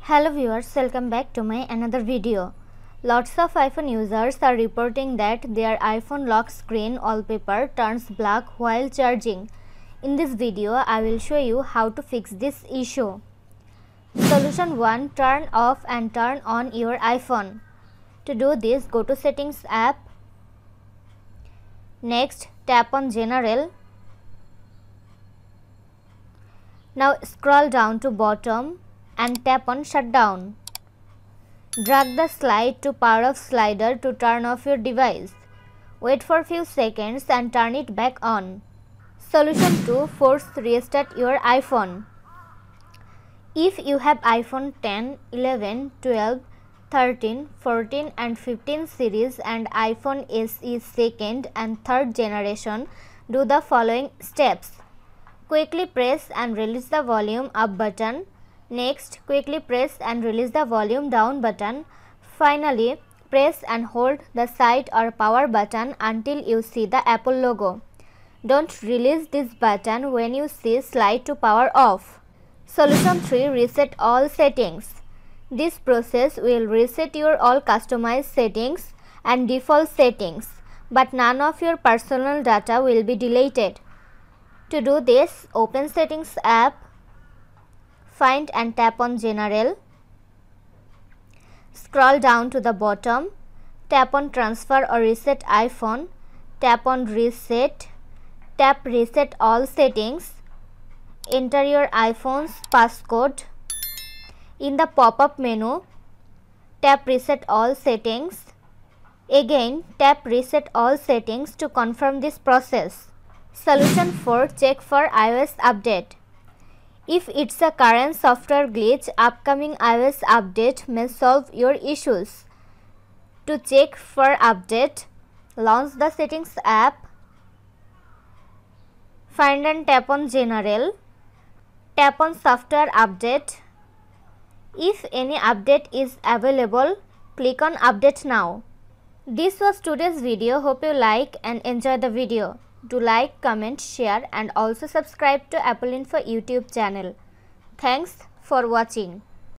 Hello viewers, welcome back to my another video. Lots of iPhone users are reporting that their iPhone lock screen wallpaper turns black while charging. In this video, I will show you how to fix this issue. Solution 1. Turn off and turn on your iPhone. To do this, go to Settings app. Next, tap on General. Now scroll down to bottom and tap on Shutdown. Drag the slide to power off slider to turn off your device. Wait for few seconds and turn it back on. Solution 2. Force restart your iPhone. If you have iPhone 10, 11, 12, 13, 14 and 15 series and iPhone SE second and third generation, do the following steps. Quickly press and release the volume up button. Next, quickly press and release the volume down button. Finally, press and hold the side or power button until you see the Apple logo. Don't release this button when you see slide to power off. Solution 3. Reset all settings. This process will reset your all customized settings and default settings, but none of your personal data will be deleted. To do this, open Settings app. Find and tap on General. Scroll down to the bottom. Tap on Transfer or Reset iPhone. Tap on Reset. Tap Reset All Settings. Enter your iPhone's passcode. In the pop-up menu, tap Reset All Settings. Again, tap Reset All Settings to confirm this process. Solution 4. Check for iOS update. If it's a current software glitch, upcoming iOS update may solve your issues. To check for update, launch the Settings app. Find and tap on General. Tap on Software Update. If any update is available, click on Update Now. This was today's video. Hope you like and enjoy the video. Do like, comment, share and also subscribe to Apple Info YouTube channel. Thanks for watching.